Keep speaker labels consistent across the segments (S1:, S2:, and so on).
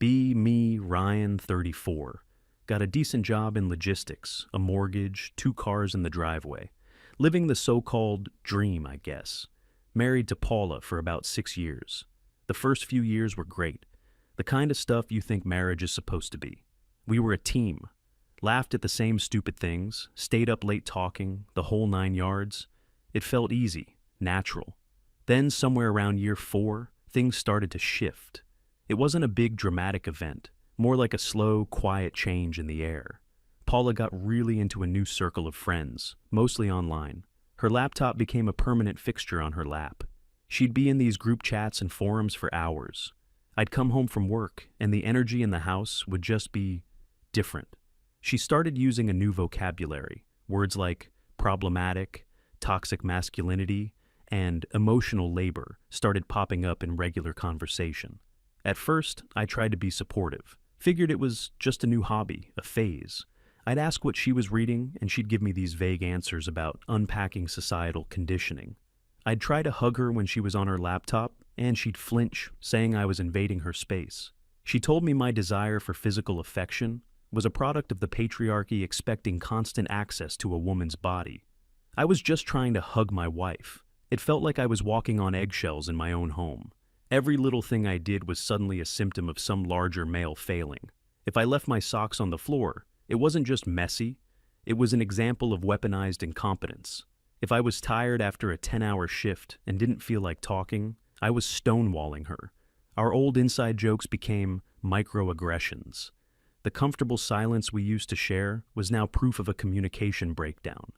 S1: Me, Ryan, 34. Got a decent job in logistics, a mortgage, 2 cars in the driveway. Living the so-called dream, I guess. Married to Paula for about 6 years. The first few years were great. The kind of stuff you think marriage is supposed to be. We were a team. Laughed at the same stupid things, stayed up late talking, the whole 9 yards. It felt easy, natural. Then, somewhere around year 4, things started to shift. It wasn't a big dramatic event, more like a slow, quiet change in the air. Paula got really into a new circle of friends, mostly online. Her laptop became a permanent fixture on her lap. She'd be in these group chats and forums for hours. I'd come home from work, and the energy in the house would just be different. She started using a new vocabulary, words like problematic, toxic masculinity, and emotional labor started popping up in regular conversation. At first, I tried to be supportive, figured it was just a new hobby, a phase. I'd ask what she was reading, and she'd give me these vague answers about unpacking societal conditioning. I'd try to hug her when she was on her laptop, and she'd flinch, saying I was invading her space. She told me my desire for physical affection was a product of the patriarchy expecting constant access to a woman's body. I was just trying to hug my wife. It felt like I was walking on eggshells in my own home. Every little thing I did was suddenly a symptom of some larger male failing. If I left my socks on the floor, it wasn't just messy, it was an example of weaponized incompetence. If I was tired after a 10-hour shift and didn't feel like talking, I was stonewalling her. Our old inside jokes became microaggressions. The comfortable silence we used to share was now proof of a communication breakdown.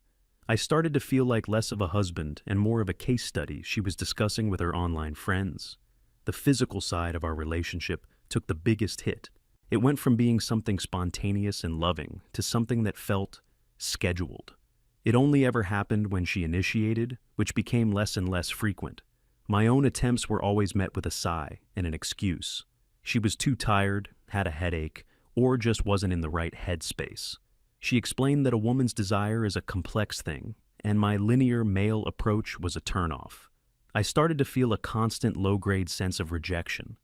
S1: I started to feel like less of a husband and more of a case study she was discussing with her online friends. The physical side of our relationship took the biggest hit. It went from being something spontaneous and loving to something that felt scheduled. It only ever happened when she initiated, which became less and less frequent. My own attempts were always met with a sigh and an excuse. She was too tired, had a headache, or just wasn't in the right headspace. She explained that a woman's desire is a complex thing, and my linear male approach was a turnoff. I started to feel a constant low-grade sense of rejection.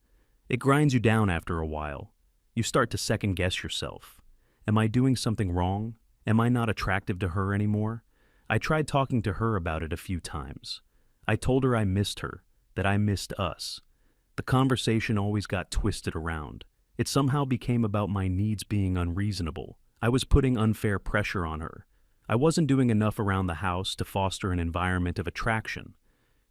S1: It grinds you down after a while. You start to second-guess yourself. Am I doing something wrong? Am I not attractive to her anymore? I tried talking to her about it a few times. I told her I missed her, that I missed us. The conversation always got twisted around. It somehow became about my needs being unreasonable. I was putting unfair pressure on her. I wasn't doing enough around the house to foster an environment of attraction.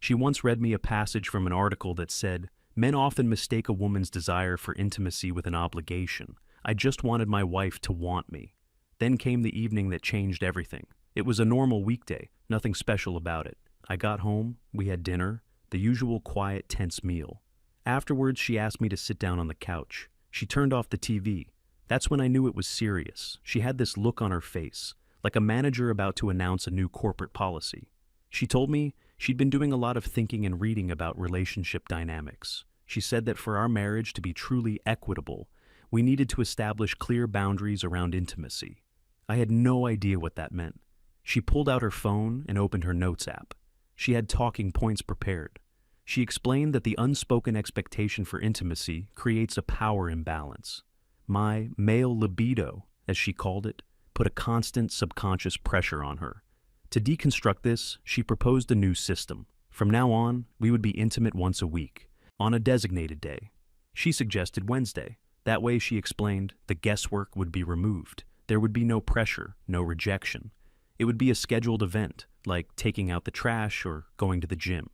S1: She once read me a passage from an article that said, "Men often mistake a woman's desire for intimacy with an obligation. I just wanted my wife to want me." Then came the evening that changed everything. It was a normal weekday, nothing special about it. I got home, we had dinner, the usual quiet, tense meal. Afterwards, she asked me to sit down on the couch. She turned off the TV. That's when I knew it was serious. She had this look on her face, like a manager about to announce a new corporate policy. She told me she'd been doing a lot of thinking and reading about relationship dynamics. She said that for our marriage to be truly equitable, we needed to establish clear boundaries around intimacy. I had no idea what that meant. She pulled out her phone and opened her notes app. She had talking points prepared. She explained that the unspoken expectation for intimacy creates a power imbalance. My male libido, as she called it, put a constant subconscious pressure on her. To deconstruct this, she proposed a new system. From now on, we would be intimate once a week, on a designated day. She suggested Wednesday. That way, she explained, the guesswork would be removed. There would be no pressure, no rejection. It would be a scheduled event, like taking out the trash or going to the gym.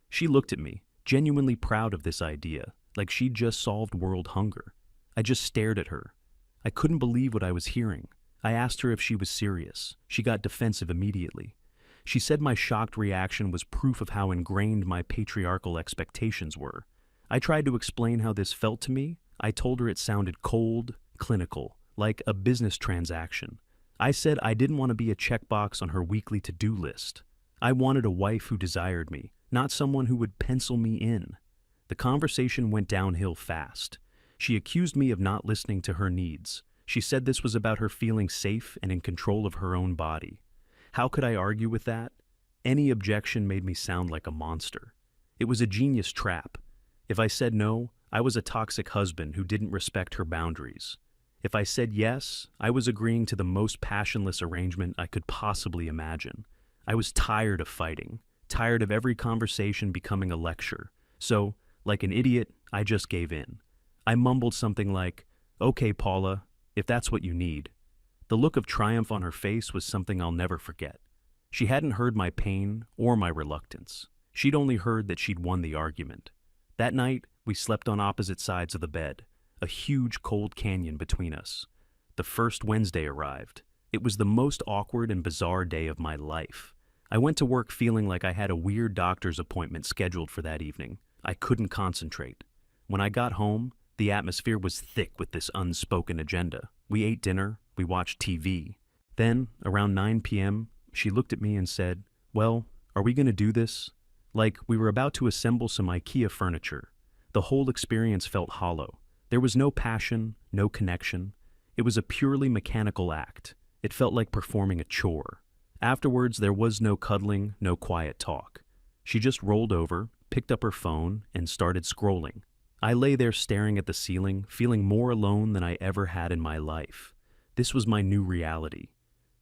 S1: She looked at me, genuinely proud of this idea, like she'd just solved world hunger. I just stared at her. I couldn't believe what I was hearing. I asked her if she was serious. She got defensive immediately. She said my shocked reaction was proof of how ingrained my patriarchal expectations were. I tried to explain how this felt to me. I told her it sounded cold, clinical, like a business transaction. I said I didn't want to be a checkbox on her weekly to-do list. I wanted a wife who desired me, not someone who would pencil me in. The conversation went downhill fast. She accused me of not listening to her needs. She said this was about her feeling safe and in control of her own body. How could I argue with that? Any objection made me sound like a monster. It was a genius trap. If I said no, I was a toxic husband who didn't respect her boundaries. If I said yes, I was agreeing to the most passionless arrangement I could possibly imagine. I was tired of fighting, tired of every conversation becoming a lecture. So, like an idiot, I just gave in. I mumbled something like, "Okay, Paula, if that's what you need." The look of triumph on her face was something I'll never forget. She hadn't heard my pain or my reluctance. She'd only heard that she'd won the argument. That night, we slept on opposite sides of the bed, a huge cold canyon between us. The first Wednesday arrived. It was the most awkward and bizarre day of my life. I went to work feeling like I had a weird doctor's appointment scheduled for that evening. I couldn't concentrate. When I got home, the atmosphere was thick with this unspoken agenda. We ate dinner, we watched TV. Then, around 9 p.m., she looked at me and said, "Well, are we going to do this?" Like we were about to assemble some IKEA furniture. The whole experience felt hollow. There was no passion, no connection. It was a purely mechanical act. It felt like performing a chore. Afterwards, there was no cuddling, no quiet talk. She just rolled over, picked up her phone, and started scrolling. I lay there staring at the ceiling, feeling more alone than I ever had in my life. This was my new reality.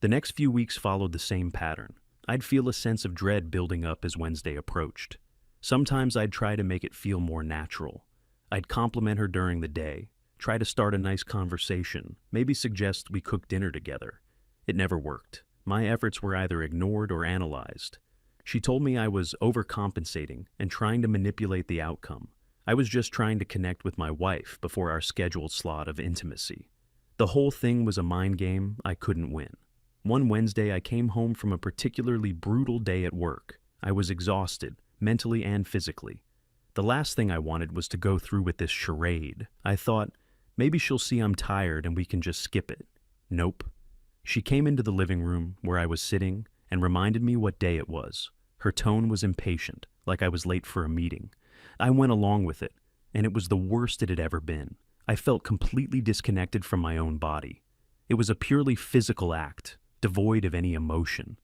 S1: The next few weeks followed the same pattern. I'd feel a sense of dread building up as Wednesday approached. Sometimes I'd try to make it feel more natural. I'd compliment her during the day, try to start a nice conversation, maybe suggest we cook dinner together. It never worked. My efforts were either ignored or analyzed. She told me I was overcompensating and trying to manipulate the outcome. I was just trying to connect with my wife before our scheduled slot of intimacy. The whole thing was a mind game I couldn't win. One Wednesday, I came home from a particularly brutal day at work. I was exhausted, mentally and physically. The last thing I wanted was to go through with this charade. I thought, maybe she'll see I'm tired and we can just skip it. Nope. She came into the living room where I was sitting and reminded me what day it was. Her tone was impatient, like I was late for a meeting. I went along with it, and it was the worst it had ever been. I felt completely disconnected from my own body. It was a purely physical act, devoid of any emotion.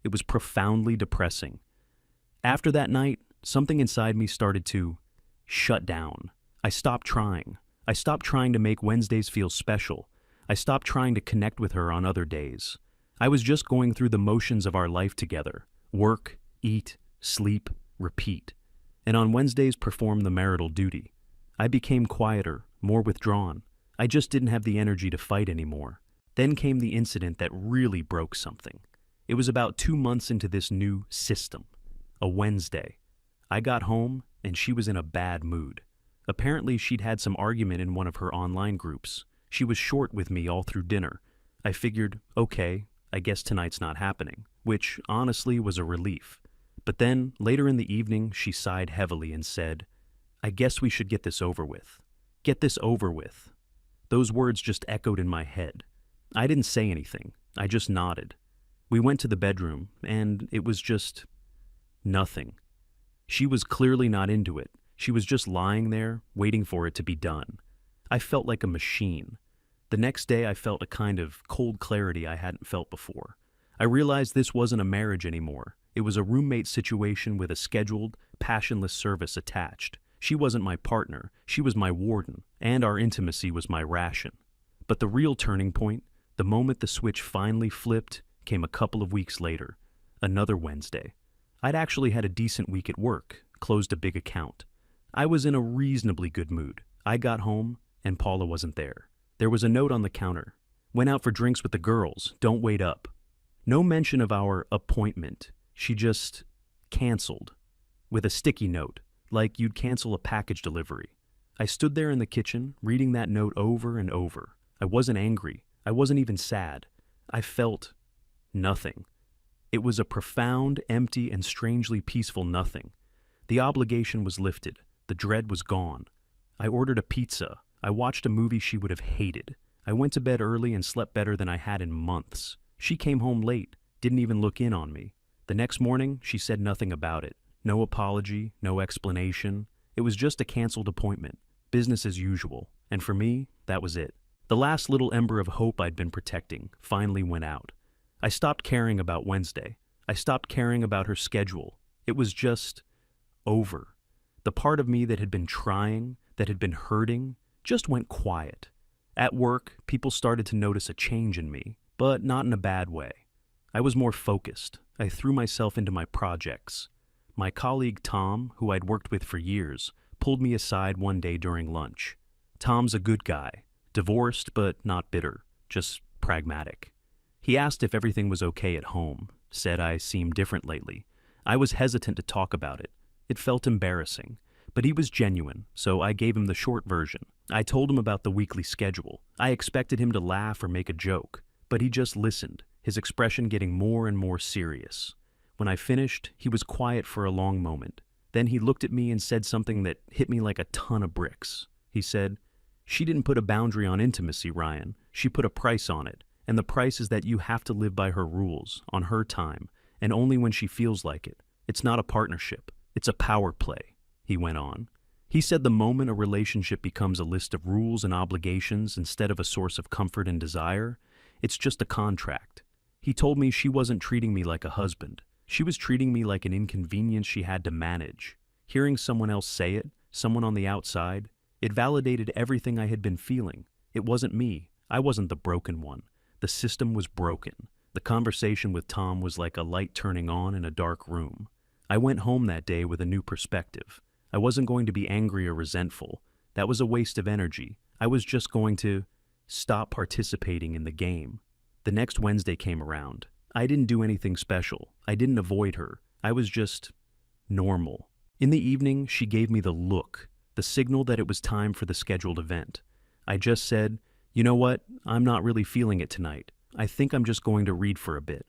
S1: It was profoundly depressing. After that night, something inside me started to shut down. I stopped trying. I stopped trying to make Wednesdays feel special. I stopped trying to connect with her on other days. I was just going through the motions of our life together. Work, eat, sleep, repeat. And on Wednesdays perform the marital duty. I became quieter, more withdrawn. I just didn't have the energy to fight anymore. Then came the incident that really broke something. It was about 2 months into this new system. A Wednesday. I got home, and she was in a bad mood. Apparently, she'd had some argument in one of her online groups. She was short with me all through dinner. I figured, okay, I guess tonight's not happening, which honestly was a relief. But then, later in the evening, she sighed heavily and said, "I guess we should get this over with. Get this over with." Those words just echoed in my head. I didn't say anything. I just nodded. We went to the bedroom, and it was just nothing. She was clearly not into it. She was just lying there, waiting for it to be done. I felt like a machine. The next day, I felt a kind of cold clarity I hadn't felt before. I realized this wasn't a marriage anymore. It was a roommate situation with a scheduled, passionless service attached. She wasn't my partner, she was my warden, and our intimacy was my ration. But the real turning point, the moment the switch finally flipped, came a couple of weeks later. Another Wednesday. I'd actually had a decent week at work, closed a big account. I was in a reasonably good mood. I got home, and Paula wasn't there. There was a note on the counter. "Went out for drinks with the girls, don't wait up." No mention of our appointment. She just canceled. With a sticky note, like you'd cancel a package delivery. I stood there in the kitchen, reading that note over and over. I wasn't angry. I wasn't even sad. I felt nothing. It was a profound, empty, and strangely peaceful nothing. The obligation was lifted. The dread was gone. I ordered a pizza. I watched a movie she would have hated. I went to bed early and slept better than I had in months. She came home late, didn't even look in on me. The next morning, she said nothing about it. No apology, no explanation. It was just a canceled appointment, business as usual. And for me, that was it. The last little ember of hope I'd been protecting finally went out. I stopped caring about Wednesday. I stopped caring about her schedule. It was just over. The part of me that had been trying, that had been hurting just went quiet. At work, people started to notice a change in me, but not in a bad way. I was more focused. I threw myself into my projects. My colleague Tom, who I'd worked with for years, pulled me aside one day during lunch. Tom's a good guy, divorced but not bitter, just pragmatic. He asked if everything was okay at home, said I seemed different lately. I was hesitant to talk about it. It felt embarrassing, but he was genuine, so I gave him the short version. I told him about the weekly schedule. I expected him to laugh or make a joke, but he just listened, his expression getting more and more serious. When I finished, he was quiet for a long moment. Then he looked at me and said something that hit me like a ton of bricks. He said, "She didn't put a boundary on intimacy, Ryan. She put a price on it. And the price is that you have to live by her rules, on her time, and only when she feels like it. It's not a partnership. It's a power play," he went on. He said the moment a relationship becomes a list of rules and obligations instead of a source of comfort and desire, it's just a contract. He told me she wasn't treating me like a husband. She was treating me like an inconvenience she had to manage. Hearing someone else say it, someone on the outside, it validated everything I had been feeling. It wasn't me. I wasn't the broken one. The system was broken. The conversation with Tom was like a light turning on in a dark room. I went home that day with a new perspective. I wasn't going to be angry or resentful. That was a waste of energy. I was just going to stop participating in the game. The next Wednesday came around. I didn't do anything special. I didn't avoid her. I was just normal. In the evening, she gave me the look, the signal that it was time for the scheduled event. I just said, "You know what? I'm not really feeling it tonight. I think I'm just going to read for a bit."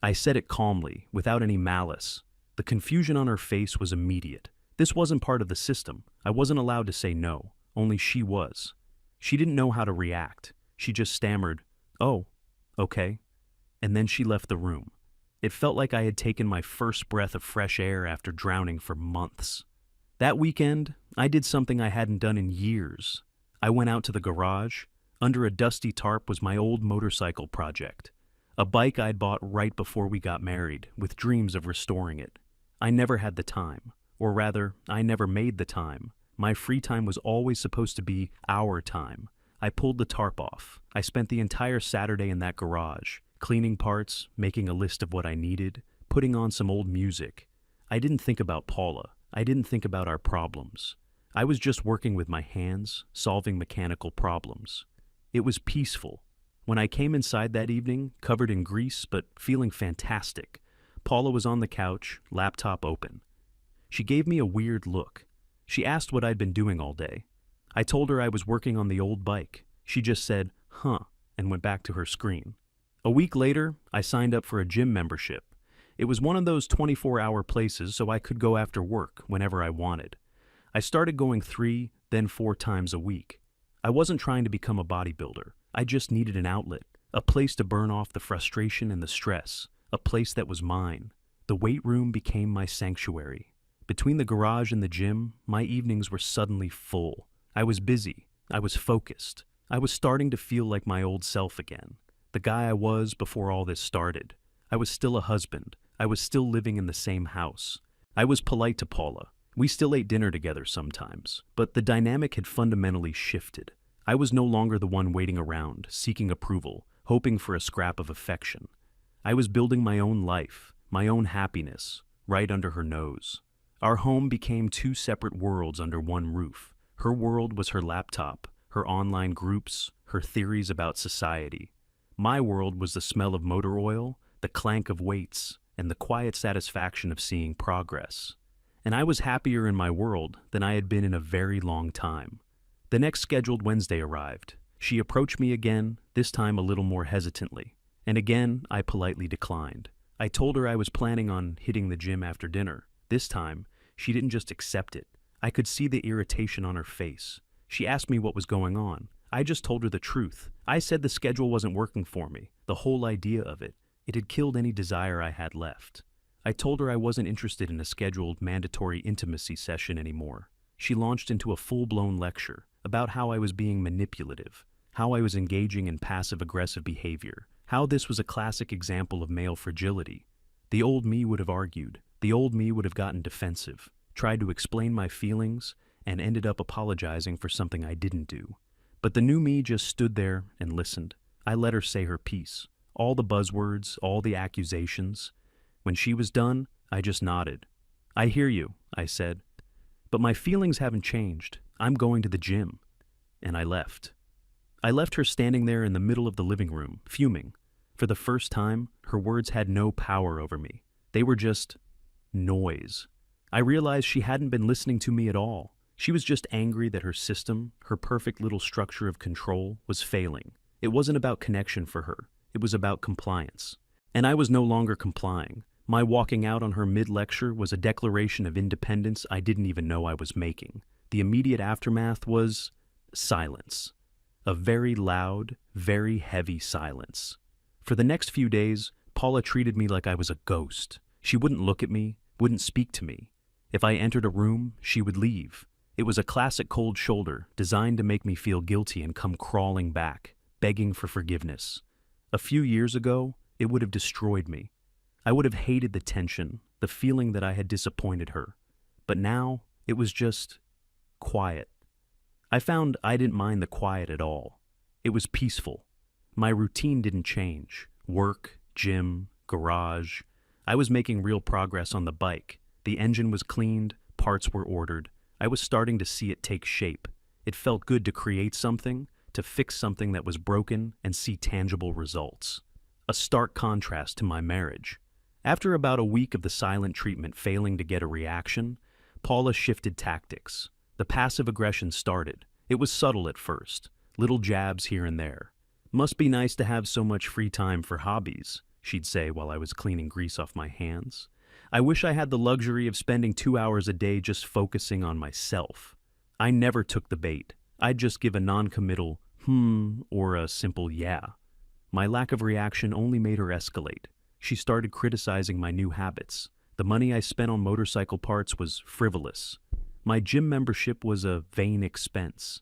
S1: I said it calmly, without any malice. The confusion on her face was immediate. This wasn't part of the system. I wasn't allowed to say no. Only she was. She didn't know how to react. She just stammered, "Oh, okay." And then she left the room. It felt like I had taken my first breath of fresh air after drowning for months. That weekend, I did something I hadn't done in years. I went out to the garage. Under a dusty tarp was my old motorcycle project, a bike I'd bought right before we got married, with dreams of restoring it. I never had the time, or rather, I never made the time. My free time was always supposed to be our time. I pulled the tarp off. I spent the entire Saturday in that garage, cleaning parts, making a list of what I needed, putting on some old music. I didn't think about Paula. I didn't think about our problems. I was just working with my hands, solving mechanical problems. It was peaceful. When I came inside that evening, covered in grease but feeling fantastic, Paula was on the couch, laptop open. She gave me a weird look. She asked what I'd been doing all day. I told her I was working on the old bike. She just said, "Huh," and went back to her screen. A week later, I signed up for a gym membership. It was one of those 24-hour places so I could go after work whenever I wanted. I started going 3, then 4 times a week. I wasn't trying to become a bodybuilder. I just needed an outlet, a place to burn off the frustration and the stress, a place that was mine. The weight room became my sanctuary. Between the garage and the gym, my evenings were suddenly full. I was busy. I was focused. I was starting to feel like my old self again, the guy I was before all this started. I was still a husband. I was still living in the same house. I was polite to Paula. We still ate dinner together sometimes, but the dynamic had fundamentally shifted. I was no longer the one waiting around, seeking approval, hoping for a scrap of affection. I was building my own life, my own happiness, right under her nose. Our home became 2 separate worlds under one roof. Her world was her laptop, her online groups, her theories about society. My world was the smell of motor oil, the clank of weights, and the quiet satisfaction of seeing progress. And I was happier in my world than I had been in a very long time. The next scheduled Wednesday arrived. She approached me again, this time a little more hesitantly. And again, I politely declined. I told her I was planning on hitting the gym after dinner. This time, she didn't just accept it. I could see the irritation on her face. She asked me what was going on. I just told her the truth. I said the schedule wasn't working for me, the whole idea of it. It had killed any desire I had left. I told her I wasn't interested in a scheduled mandatory intimacy session anymore. She launched into a full-blown lecture about how I was being manipulative, how I was engaging in passive-aggressive behavior, how this was a classic example of male fragility. The old me would have argued. The old me would have gotten defensive, tried to explain my feelings, and ended up apologizing for something I didn't do. But the new me just stood there and listened. I let her say her piece. All the buzzwords, all the accusations. When she was done, I just nodded. "I hear you," I said. "But my feelings haven't changed. I'm going to the gym." And I left. I left her standing there in the middle of the living room, fuming. For the first time, her words had no power over me. They were just noise. I realized she hadn't been listening to me at all. She was just angry that her system, her perfect little structure of control, was failing. It wasn't about connection for her. It was about compliance. And I was no longer complying. My walking out on her mid-lecture was a declaration of independence I didn't even know I was making. The immediate aftermath was silence. A very loud, very heavy silence. For the next few days, Paula treated me like I was a ghost. She wouldn't look at me, wouldn't speak to me. If I entered a room, she would leave. It was a classic cold shoulder, designed to make me feel guilty and come crawling back, begging for forgiveness. A few years ago, it would have destroyed me. I would have hated the tension, the feeling that I had disappointed her. But now, it was just quiet. I found I didn't mind the quiet at all. It was peaceful. My routine didn't change. Work, gym, garage. I was making real progress on the bike. The engine was cleaned, parts were ordered. I was starting to see it take shape. It felt good to create something, to fix something that was broken and see tangible results. A stark contrast to my marriage. After about a week of the silent treatment failing to get a reaction, Paula shifted tactics. The passive aggression started. It was subtle at first, little jabs here and there. "Must be nice to have so much free time for hobbies," she'd say while I was cleaning grease off my hands. "I wish I had the luxury of spending 2 hours a day just focusing on myself." I never took the bait. I'd just give a non-committal or a simple yeah. My lack of reaction only made her escalate. She started criticizing my new habits. The money I spent on motorcycle parts was frivolous. My gym membership was a vain expense.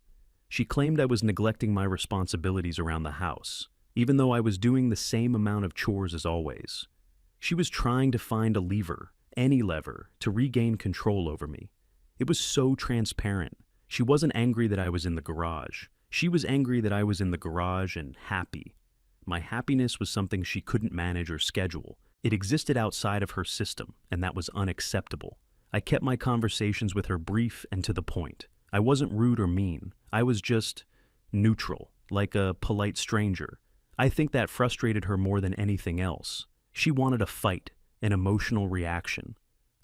S1: She claimed I was neglecting my responsibilities around the house, even though I was doing the same amount of chores as always. She was trying to find a lever, any lever, to regain control over me. It was so transparent. She wasn't angry that I was in the garage. She was angry that I was in the garage and happy. My happiness was something she couldn't manage or schedule. It existed outside of her system, and that was unacceptable. I kept my conversations with her brief and to the point. I wasn't rude or mean. I was just neutral, like a polite stranger. I think that frustrated her more than anything else. She wanted a fight, an emotional reaction.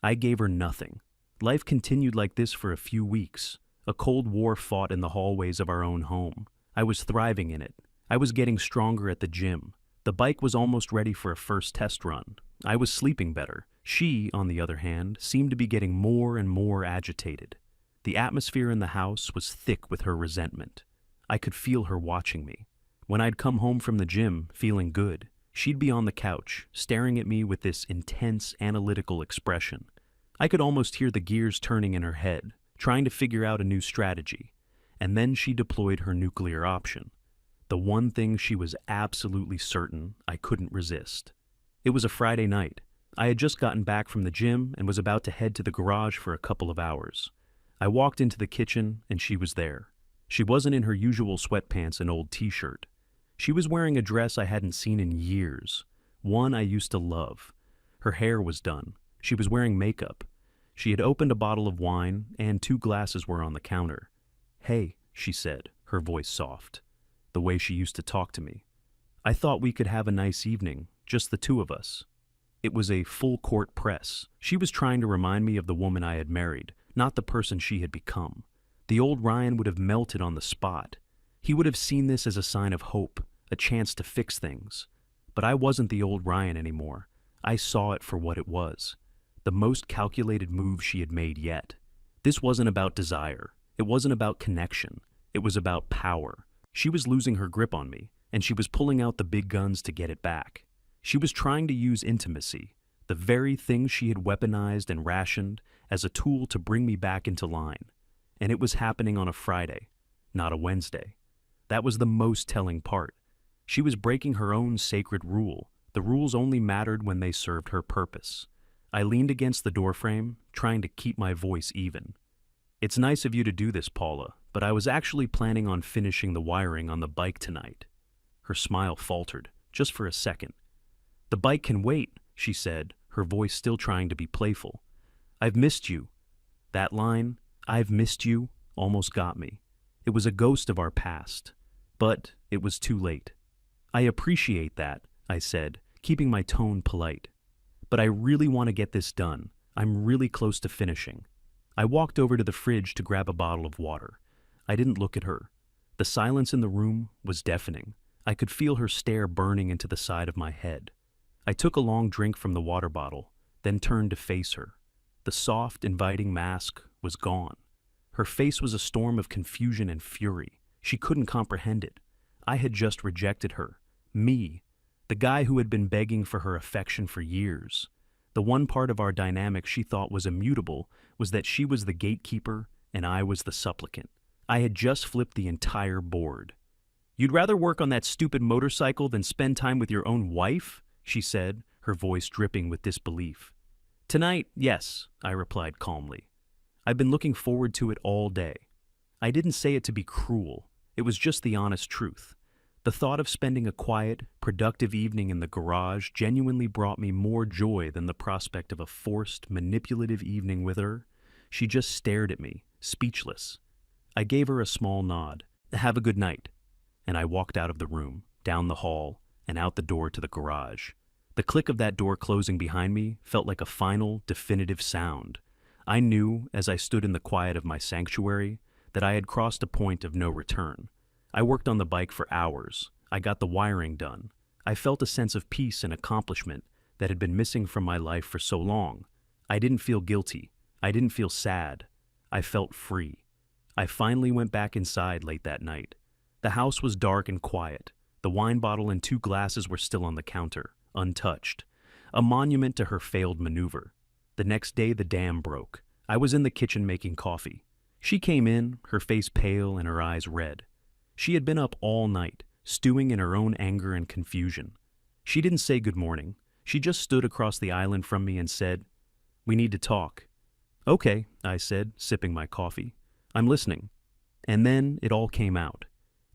S1: I gave her nothing. Life continued like this for a few weeks. A cold war fought in the hallways of our own home. I was thriving in it. I was getting stronger at the gym. The bike was almost ready for a first test run. I was sleeping better. She, on the other hand, seemed to be getting more and more agitated. The atmosphere in the house was thick with her resentment. I could feel her watching me. When I'd come home from the gym, feeling good, she'd be on the couch, staring at me with this intense, analytical expression. I could almost hear the gears turning in her head, trying to figure out a new strategy. And then she deployed her nuclear option. The one thing she was absolutely certain I couldn't resist. It was a Friday night. I had just gotten back from the gym and was about to head to the garage for a couple of hours. I walked into the kitchen and she was there. She wasn't in her usual sweatpants and old t-shirt. She was wearing a dress I hadn't seen in years, one I used to love. Her hair was done. She was wearing makeup. She had opened a bottle of wine and 2 glasses were on the counter. "Hey," she said, her voice soft, the way she used to talk to me. "I thought we could have a nice evening, just the 2 of us." It was a full-court press. She was trying to remind me of the woman I had married, not the person she had become. The old Ryan would have melted on the spot. He would have seen this as a sign of hope, a chance to fix things. But I wasn't the old Ryan anymore. I saw it for what it was. The most calculated move she had made yet. This wasn't about desire. It wasn't about connection. It was about power. She was losing her grip on me, and she was pulling out the big guns to get it back. She was trying to use intimacy, the very thing she had weaponized and rationed, as a tool to bring me back into line. And it was happening on a Friday, not a Wednesday. That was the most telling part. She was breaking her own sacred rule. The rules only mattered when they served her purpose. I leaned against the doorframe, trying to keep my voice even. It's nice of you to do this, Paula, but I was actually planning on finishing the wiring on the bike tonight. Her smile faltered, just for a second. The bike can wait, she said, her voice still trying to be playful. I've missed you. That line, I've missed you, almost got me. It was a ghost of our past. But it was too late. I appreciate that, I said, keeping my tone polite. But I really want to get this done. I'm really close to finishing. I walked over to the fridge to grab a bottle of water. I didn't look at her. The silence in the room was deafening. I could feel her stare burning into the side of my head. I took a long drink from the water bottle, then turned to face her. The soft, inviting mask was gone. Her face was a storm of confusion and fury. She couldn't comprehend it. I had just rejected her. Me, the guy who had been begging for her affection for years. The one part of our dynamic she thought was immutable was that she was the gatekeeper and I was the supplicant. I had just flipped the entire board. "You'd rather work on that stupid motorcycle than spend time with your own wife?" she said, her voice dripping with disbelief. "Tonight, yes," I replied calmly. "I've been looking forward to it all day." I didn't say it to be cruel. It was just the honest truth. The thought of spending a quiet, productive evening in the garage genuinely brought me more joy than the prospect of a forced, manipulative evening with her. She just stared at me, speechless. I gave her a small nod. "Have a good night." And I walked out of the room, down the hall, and out the door to the garage. The click of that door closing behind me felt like a final, definitive sound. I knew, as I stood in the quiet of my sanctuary, that I had crossed a point of no return. I worked on the bike for hours. I got the wiring done. I felt a sense of peace and accomplishment that had been missing from my life for so long. I didn't feel guilty. I didn't feel sad. I felt free. I finally went back inside late that night. The house was dark and quiet. The wine bottle and 2 glasses were still on the counter, untouched. A monument to her failed maneuver. The next day the dam broke. I was in the kitchen making coffee. She came in, her face pale and her eyes red. She had been up all night, stewing in her own anger and confusion. She didn't say good morning. She just stood across the island from me and said, "We need to talk." "Okay," I said, sipping my coffee. "I'm listening." And then it all came out.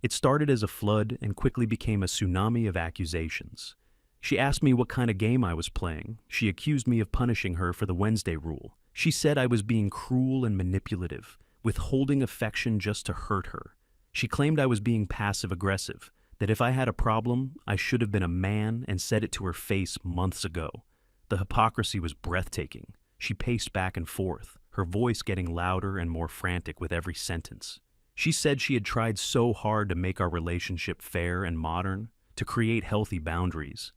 S1: It started as a flood and quickly became a tsunami of accusations. She asked me what kind of game I was playing. She accused me of punishing her for the Wednesday rule. She said I was being cruel and manipulative, withholding affection just to hurt her. She claimed I was being passive-aggressive, that if I had a problem, I should have been a man and said it to her face months ago. The hypocrisy was breathtaking. She paced back and forth, her voice getting louder and more frantic with every sentence. She said she had tried so hard to make our relationship fair and modern, to create healthy boundaries.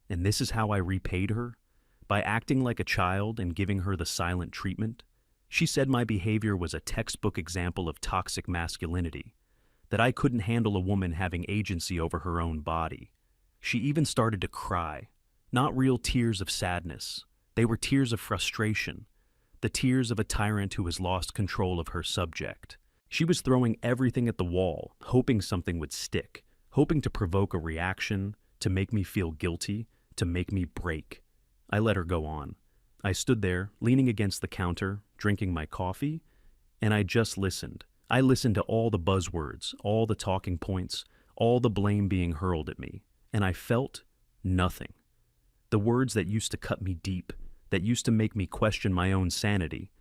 S1: And this is how I repaid her? By acting like a child and giving her the silent treatment? She said my behavior was a textbook example of toxic masculinity, that I couldn't handle a woman having agency over her own body. She even started to cry, not real tears of sadness. They were tears of frustration, the tears of a tyrant who has lost control of her subject. She was throwing everything at the wall, hoping something would stick, hoping to provoke a reaction, to make me feel guilty, to make me break. I let her go on. I stood there, leaning against the counter, drinking my coffee, and I just listened. I listened to all the buzzwords, all the talking points, all the blame being hurled at me, and I felt nothing. The words that used to cut me deep, that used to make me question my own sanity,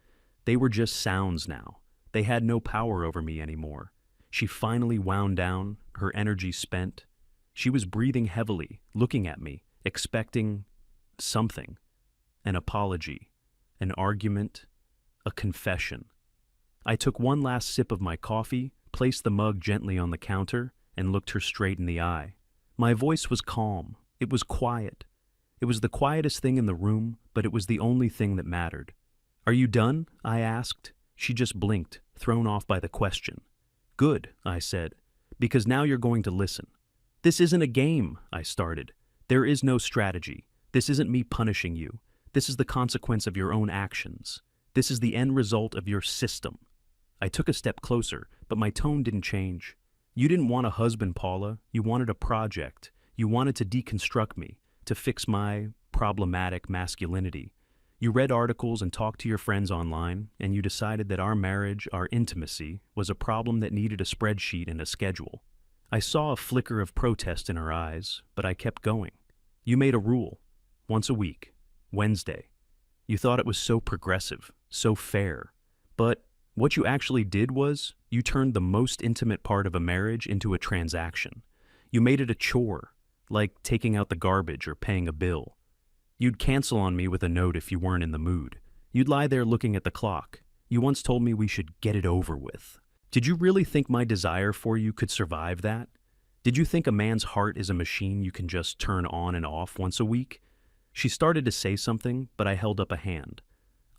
S1: they were just sounds now. They had no power over me anymore. She finally wound down, her energy spent. She was breathing heavily, looking at me, expecting something. An apology, an argument, a confession. I took one last sip of my coffee, placed the mug gently on the counter, and looked her straight in the eye. My voice was calm. It was quiet. It was the quietest thing in the room, but it was the only thing that mattered. "Are you done?" I asked. She just blinked, thrown off by the question. "Good," I said, "because now you're going to listen." "This isn't a game," I started. "There is no strategy. This isn't me punishing you. This is the consequence of your own actions. This is the end result of your system." I took a step closer, but my tone didn't change. "You didn't want a husband, Paula. You wanted a project. You wanted to deconstruct me, to fix my problematic masculinity. You read articles and talked to your friends online, and you decided that our marriage, our intimacy, was a problem that needed a spreadsheet and a schedule. I saw a flicker of protest in her eyes, but I kept going. You made a rule. Once a week. Wednesday. You thought it was so progressive, so fair. But what you actually did was, you turned the most intimate part of a marriage into a transaction. You made it a chore, like taking out the garbage or paying a bill. You'd cancel on me with a note if you weren't in the mood. You'd lie there looking at the clock. You once told me we should get it over with. Did you really think my desire for you could survive that? Did you think a man's heart is a machine you can just turn on and off once a week? She started to say something, but I held up a hand.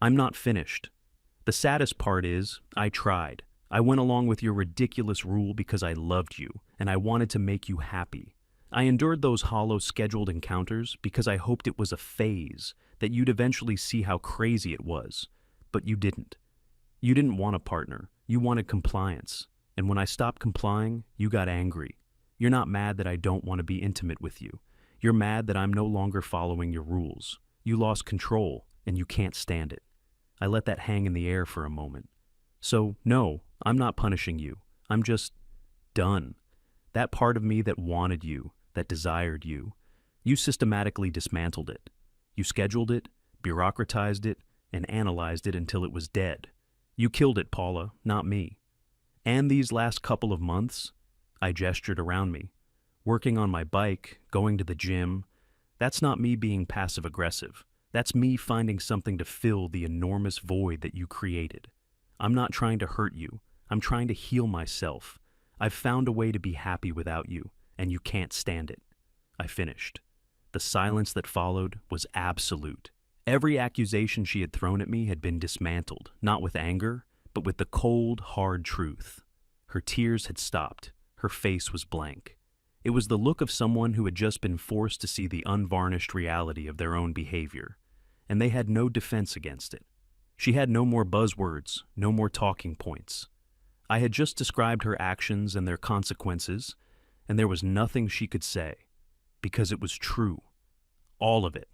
S1: I'm not finished. The saddest part is, I tried. I went along with your ridiculous rule because I loved you, and I wanted to make you happy. I endured those hollow scheduled encounters because I hoped it was a phase, that you'd eventually see how crazy it was. But you didn't. You didn't want a partner. You wanted compliance. And when I stopped complying, you got angry. You're not mad that I don't want to be intimate with you. You're mad that I'm no longer following your rules. You lost control, and you can't stand it. I let that hang in the air for a moment. So, no, I'm not punishing you. I'm just done. That part of me that wanted you, that desired you, you systematically dismantled it. You scheduled it, bureaucratized it, and analyzed it until it was dead. You killed it, Paula, not me. And these last couple of months, I gestured around me. Working on my bike, going to the gym, that's not me being passive-aggressive. That's me finding something to fill the enormous void that you created. I'm not trying to hurt you. I'm trying to heal myself. I've found a way to be happy without you, and you can't stand it. I finished. The silence that followed was absolute. Every accusation she had thrown at me had been dismantled, not with anger, but with the cold, hard truth. Her tears had stopped. Her face was blank. It was the look of someone who had just been forced to see the unvarnished reality of their own behavior, and they had no defense against it. She had no more buzzwords, no more talking points. I had just described her actions and their consequences, and there was nothing she could say, because it was true. All of it.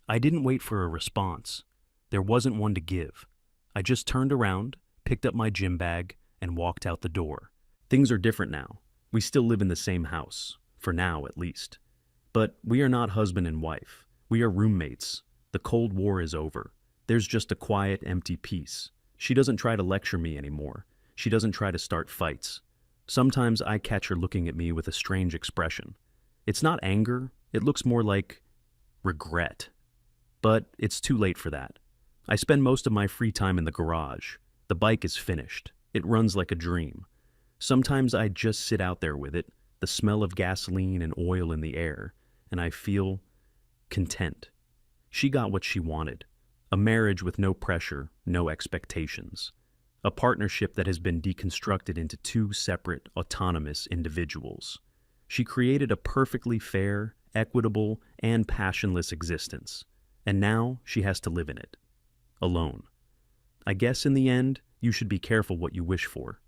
S1: I didn't wait for a response. There wasn't one to give. I just turned around, picked up my gym bag, and walked out the door. Things are different now. We still live in the same house, for now at least. But we are not husband and wife. We are roommates. The Cold War is over. There's just a quiet, empty peace. She doesn't try to lecture me anymore. She doesn't try to start fights. Sometimes I catch her looking at me with a strange expression. It's not anger. It looks more like regret. But it's too late for that. I spend most of my free time in the garage. The bike is finished. It runs like a dream. Sometimes I just sit out there with it, the smell of gasoline and oil in the air, and I feel content. She got what she wanted. A marriage with no pressure, no expectations. A partnership that has been deconstructed into two separate, autonomous individuals. She created a perfectly fair, equitable, and passionless existence. And now she has to live in it. Alone. I guess in the end, you should be careful what you wish for.